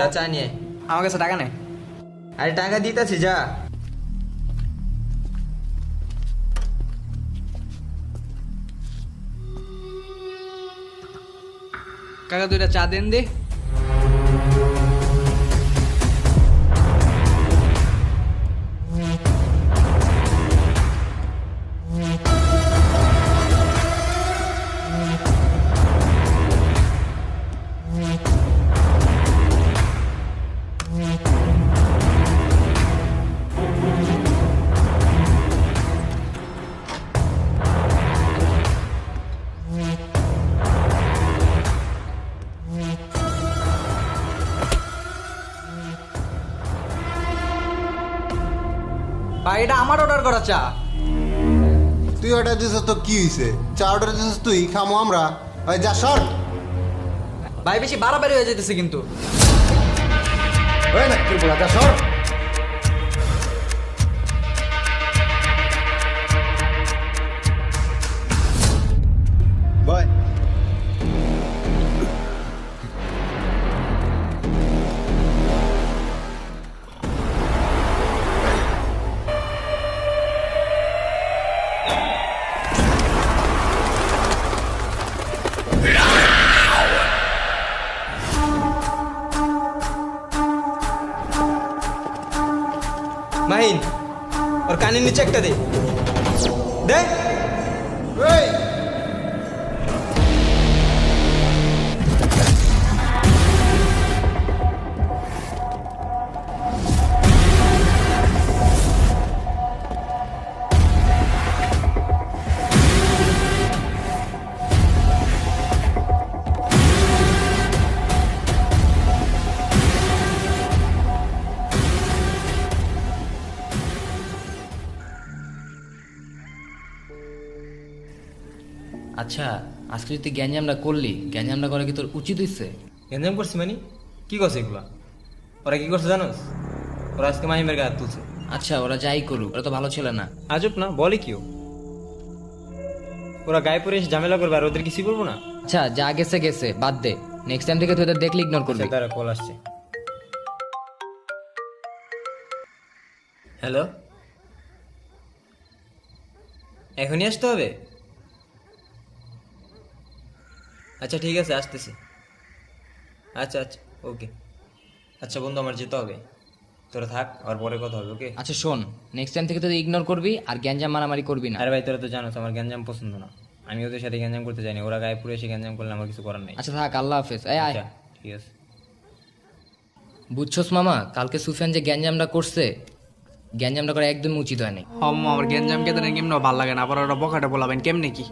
যা চা নিয়ে আয়। আমার কাছে টাকা নেই। আরে টাকা দিতেছি যা। কাকা দুইটা চা দেন দে। ভাই এটা আমার অর্ডার করা চা। তুই অর্ডার দিছিস তো কি হইছে? চা অর্ডার দিছিস তুই, খামো আমরা। ওই যা শর্ট। ভাই বেশি বাড়াবাড়ি হয়ে যেতেছে কিন্তু। ওই না তুই বলা যা শর্ট। বাই। মাহিন ওর কানের নিচে একটা দে দে। এই আচ্ছা আজকে যদি গ্যাঞ্জামটা করলি, গ্যাঞ্জামটা করা কি তোর উচিত হইছে? গ্যাঞ্জাম করছি মানে কি করছে এগুলা? ওরা কি করছে জানোস? ওরা আজকে মাহিমের গায়ে হাত তুলছে। আচ্ছা ওরা যাই করুক, ওরা তো ভালো ছিল না। আজব না, বলে কিও? ওরা গায়ে পরে এসে ঝামেলা করবে আর ওদের কিছুই বলবো না? আচ্ছা যা গেছে গেছে, বাদ দে। নেক্সট টাইম থেকে তুই ওদের দেখলে ইগনোর করবি। তারা কল আসছে। হ্যালো, এখনই আসতে হবে? আচ্ছা ঠিক আছে, আসতেছি। আচ্ছা আচ্ছা, ওকে। আচ্ছা বন্ধু, আমার যেতে হবে, তোরা থাক, আর পরে কথা হবে। ওকে। আচ্ছা শোন, নেক্সট টাইম থেকে তুই ইগনোর করবি আর গ্যাঞ্জাম মারামারি করবি না। আরে ভাই, তোরা তো জানোস আমার গ্যাঞ্জাম পছন্দ না। আমি ওদের সাথে গ্যাঞ্জাম করতে চাই না। ওরা গায়ে পুরো এসে গ্যাঞ্জাম করলে আমার কিছু করার নেই। আচ্ছা থাক, আল্লাহ হাফেজ। এই আয়। আচ্ছা, ঠিক আছে। বুঝছস মামা, কালকে সুফিয়ান যে গ্যাঞ্জামটা করছে, গ্যাঞ্জামটা করা একদম উচিত হয় নাই। হম আমার গেঞ্জাম কে দেন কেমন ভাল লাগে না, আবার ওরা বকাটা বলাবেন কেমনে কি?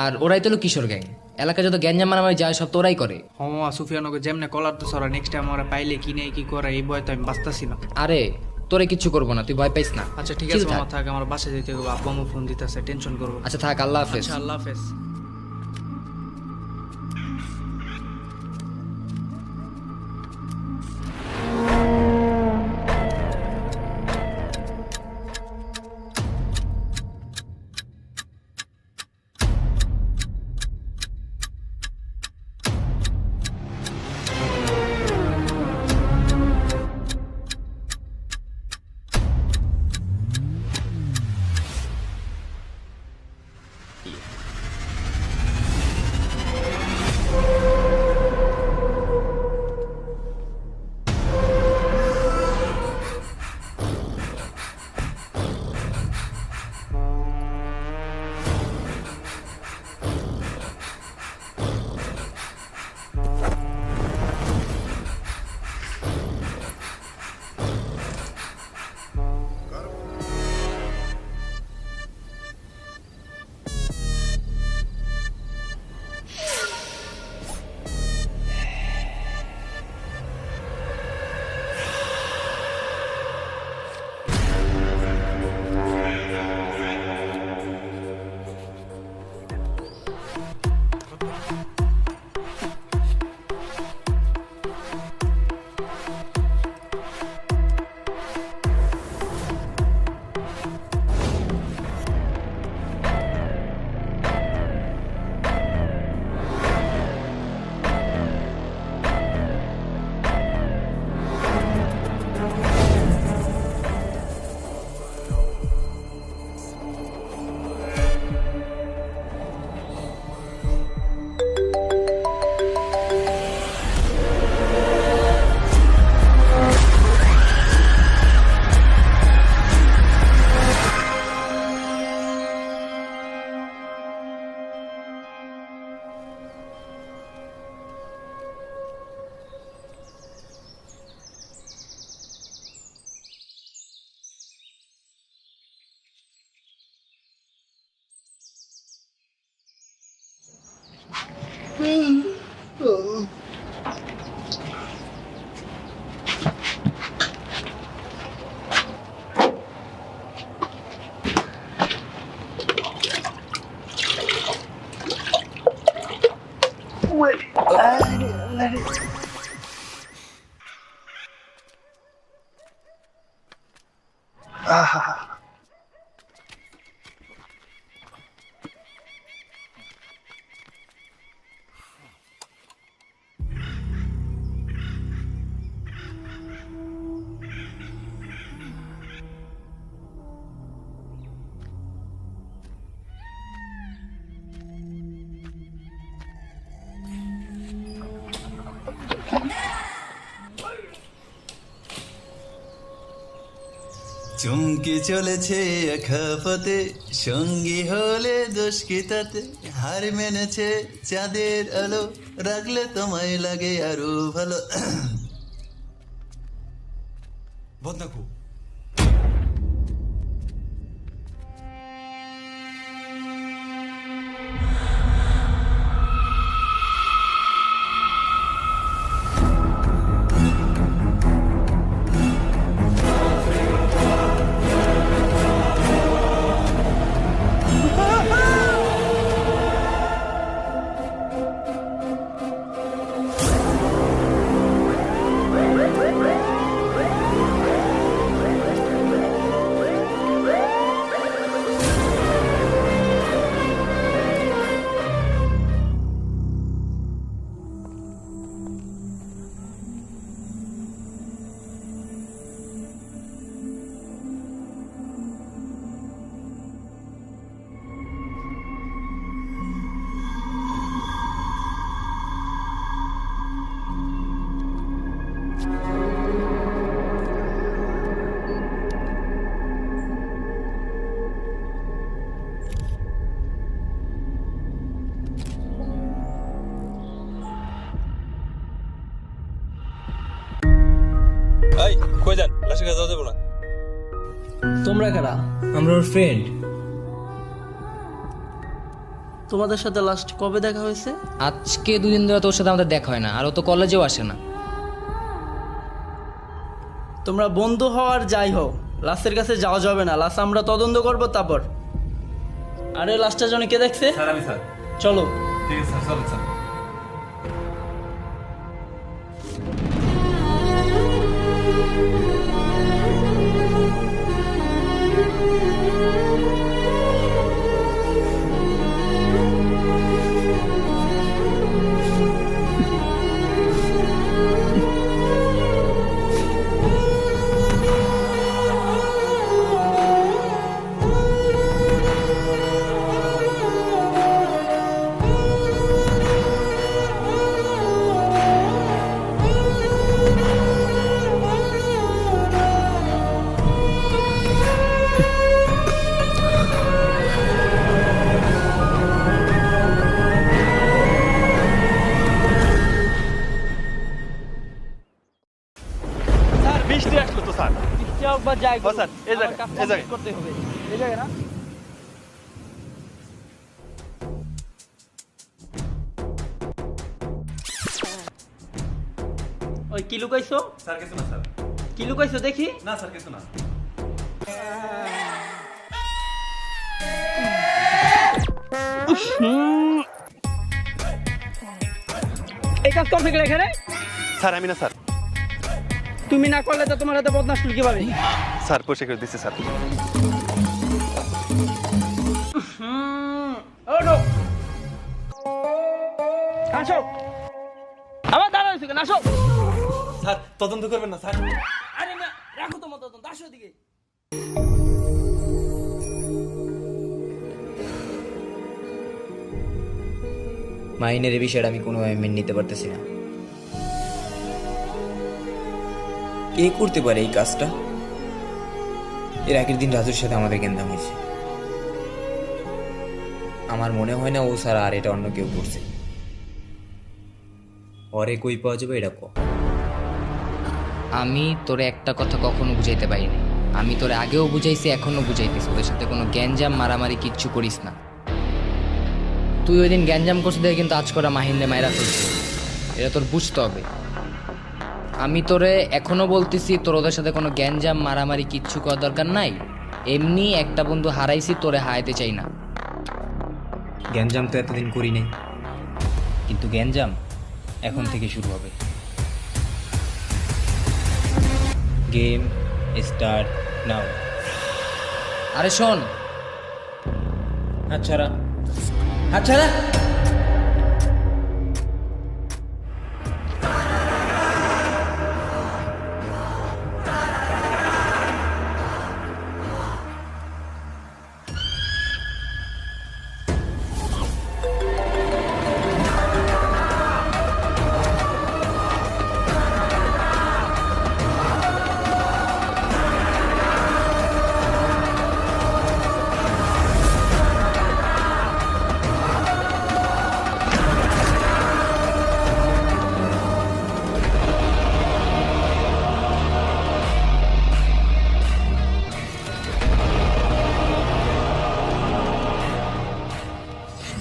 আর ওরাই তো হলো কিশোর গ্যাং, এলাকা যত গ্যাঞ্জাম মারামারি যায় সব তো ওরাই করে। হম সুফিয়ানকে যেমনে কলার তো সরা নেক্সট টাইম আমরা পাইলে কি নেই কি করে এই বয় তো আমি বাঁচতাছি না। আরে তোরে কিচ্ছু করবো না, তুই ভয় পাইস না। আচ্ছা ঠিক চিল আছে থাক। মামা, থাক, আমার বাসায় যেতে হবে, আব্বু আম্মু ফোন দিতেছে, টেনশন করবো। আচ্ছা থাক, আল্লাহ হাফেজ। আচ্ছা আল্লাহ হাফেজ। চমকে চলেছে এক হাফতে, সঙ্গী হলে দোষ কি তাতে, হার মেনেছে চাঁদের আলো, রাখলে তোমায় লাগে আরো ভালো। বদনাকু এই কই যান, লাশের কাছে যাওয়া যাবে না। তোমরা কারা? আমরা ওর ফ্রেন্ড। তোমাদের সাথে লাস্ট কবে দেখা হয়েছে? আজকে 2 দিন ধরে তোর সাথে আমাদের দেখা হয় না, আর ও তো কলেজেও আসে না। তোমরা বন্ধু হওয়ার যাই হও, লাস্টের কাছে যাওয়া যাবে না। লাস্ট আমরা তদন্ত করবো তারপর। আরে লাস্টের জন্য কে দেখছে? স্যার আমি স্যার। চলো। ঠিক আছে স্যার, চলেন স্যার। স্যার বৃষ্টি আসলো তো স্যার। বৃষ্টি হোক বা যাই ও স্যার, এই জায়গায়, এই জায়গায়। করতে হবে। এই জায়গায় না? ওই কি লুকাইছো? স্যার কিছু না স্যার। কি লুকাইছো দেখি? না স্যার কিছু না। এই কাজ করতে গেলে এখানে স্যার আমি না স্যার। তুমি না করলে তো তোমার হাতে বদমাস কিভাবে? স্যার পয়সা করে দিচ্ছে স্যার। আসো, আবার দাঁড়াইছো কেন? আসো। স্যার তদন্ত করবেন না স্যার। আরে না, রাখো তোমার তদন্ত। আসো দিকে। মাহিনের এই বিষয়টা আমি কোনোভাবে মেনে নিতে পারতেছি না। কে করতে পারে এই কাজটা? এর আগের দিন রাজুর সাথে আমাদের গেন্দাম হয়েছে। আমার মনে হয় না ও ছাড়া আর এটা অন্য কেউ করছে। পরে কই পাওয়া যাবে এটা ক। আমি তোরে একটা কথা কখনো বুঝাইতে পারিনি। আমি তোরে আগেও বুঝাইছি, এখনো বুঝাইতেছি, ওদের সাথে কোনো গ্যাঞ্জাম মারামারি কিচ্ছু করিস না। তুই ওই দিন গ্যাঞ্জাম করছিস দেখে কিন্তু আজ করা মাহিন্দে মায়েরা ফেলছে, এটা তোর বুঝতে হবে। আমি তোরে এখনো বলতেছি, তোর ওদের সাথে কোনো গ্যাঞ্জাম মারামারি কিচ্ছু করার দরকার নাই। এমনি একটা বন্ধু হারাইছি, তোরে হারাইতে চাই না। গ্যাঞ্জাম তো এতদিন করি নাই, কিন্তু গ্যাঞ্জাম এখন থেকে শুরু হবে। Game start now. আরে শোন, হাত ছাড়া, হাত ছাড়া।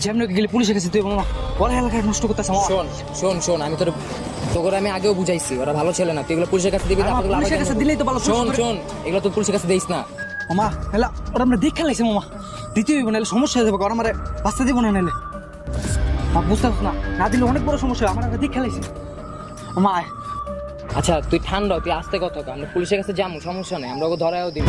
যেমন গেলে পুলিশের কাছে তুই মামা বড় এলাকায় নষ্ট করতেছ মামা। শোন শোন শোন, আমি তোকে আমি আগেও বুঝাইছি, ওরা ভালো ছেলে না, তুই এগুলো পুলিশের কাছে দিবি না। আমার পুলিশের কাছে দিলেই তো ভালো। শোন শোন, এগুলো তুই পুলিশের কাছে দিস না। মামা এলা ওরা আমরা দেখে লাইছে মামা, দিতে হইব নাহলে সমস্যা হয়ে যাবে, ওরা আমার বাঁচতে দিব না নাহলে। মা বুঝতে পারছ না, না দিলে অনেক বড় সমস্যা, আমার আমরা দেখে লাইছে মামা। আয়। আচ্ছা তুই ঠান্ডা, তুই আস্তে কথা কর, আমরা পুলিশের কাছে যাবো, সমস্যা নেই, আমরা ওকে ধরায়ও দিব।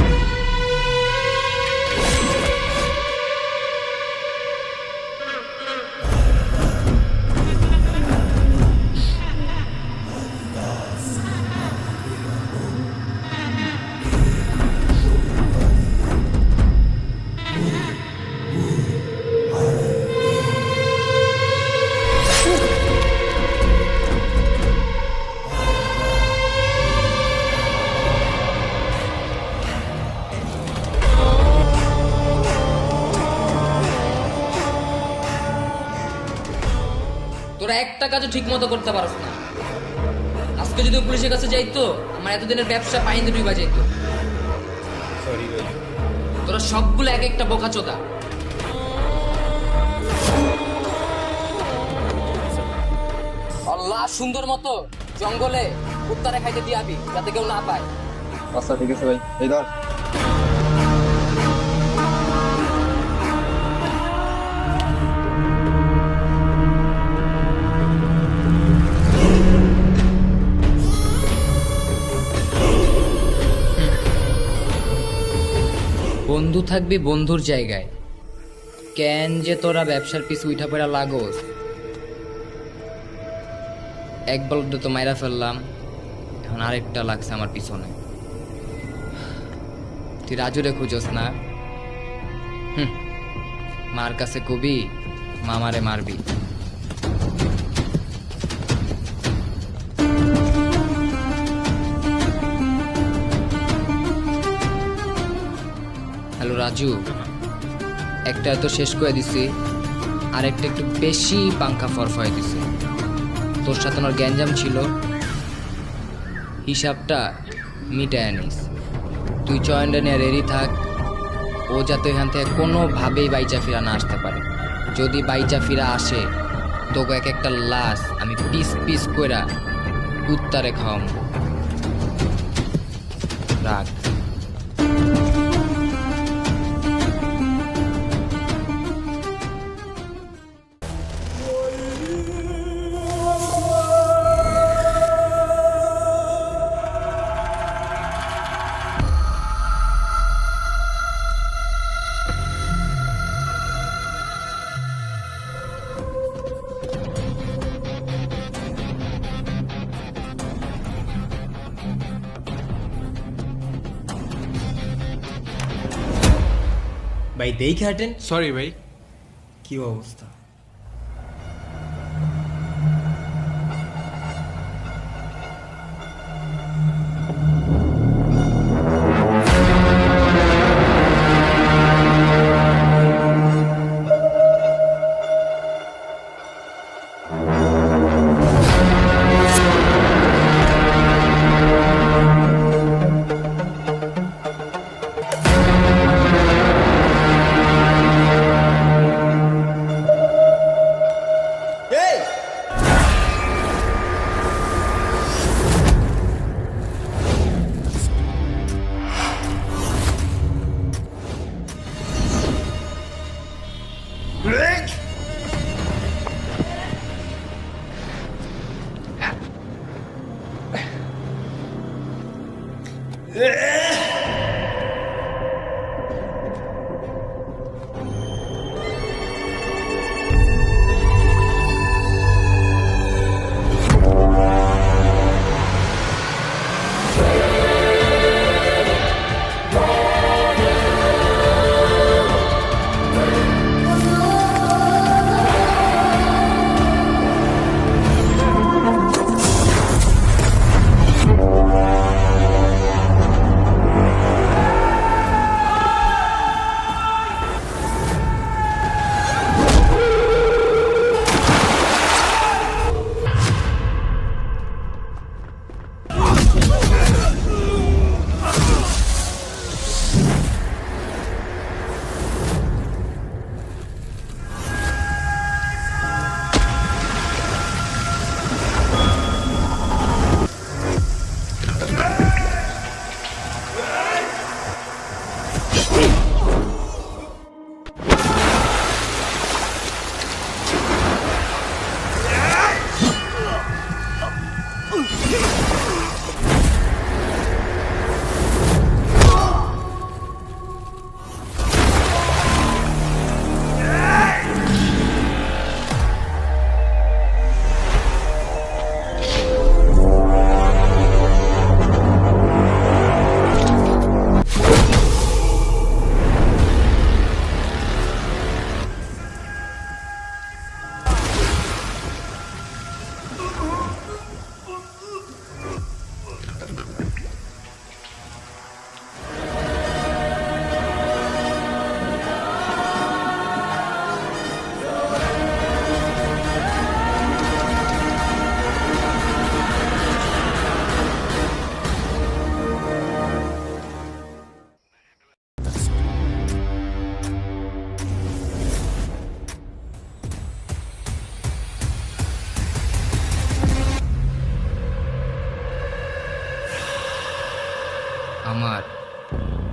তোরা একটা কাজও ঠিক মতো করতে পারস না। আজকে যদি পুলিশের কাছে যাইতো, আমার এতদিনের ব্যবসা পাইনি ডুবা যাইতো। সরি ভাই। তোরা সবগুলো এক একটা বোকাচোদা। আল্লাহ, সুন্দর মতো জঙ্গলে কুত্তারে খাইতে দিয়াবি, যাতে কেউ না পায়। আচ্ছা ঠিক আছে ভাই, এই ধর। বন্ধু থাকবি বন্ধুর জায়গায়, কেন যে তোরা ব্যবসার পিছু উঠা পড়া লাগোস। এক বলদ তো মাইরা ফেললাম, এখন আরেকটা লাগছে আমার পিছনে। তুই রাজুরে খুঁজোস না? মার কাছে কবি মামারে মারবি। হ্যালো রাজু, একটা তো শেষ করে দিছি, আরেকটা একটু বেশি পাঙ্খা ফরফরে দিছে। তোর সাথে আমার গ্যাঞ্জাম ছিল, হিসাবটা মিটায় নিস। তুই চয়নটা নিয়ে রেডি থাক, ও যাতে এখান থেকে কোনোভাবেই বাইচা ফিরা না আসতে পারে। যদি বাইচা ফিরা আসে, তোকে এক একটা লাশ আমি পিস পিস কইরা কুত্তারে খাওয়াবো। রাখ। ভাই দেখে হাঁটেন। সরি ভাই। কি অবস্থা?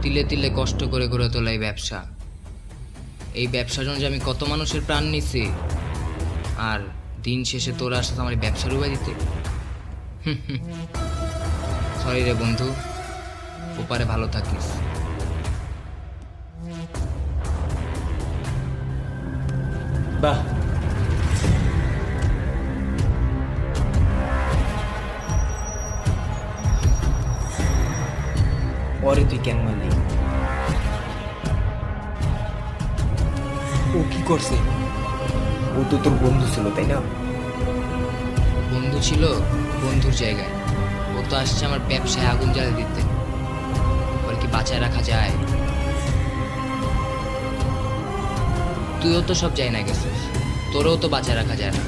তিলে তিলে কষ্ট করে গড়ে তোলা এই ব্যবসা, এই ব্যবসার জন্য যে আমি কত মানুষের প্রাণ নিছি, আর দিন শেষে তোরা আসতে আমার এই ব্যবসা ডুবাই দিতে। সরি রে বন্ধু, ওপারে ভালো থাকিস। বাহ, পরে তুই কেন মারলি? ও কি করছে? ও তো তোর বন্ধু ছিল, তাই না? বন্ধু ছিল বন্ধুর জায়গায়, ও তো আসছে আমার ব্যবসায় আগুন জ্বালিয়ে দিতে। ওর কি বাঁচায় রাখা যায়? তুইও তো সব যাই না গেছিস, তোরও তো বাঁচায় রাখা যায় না।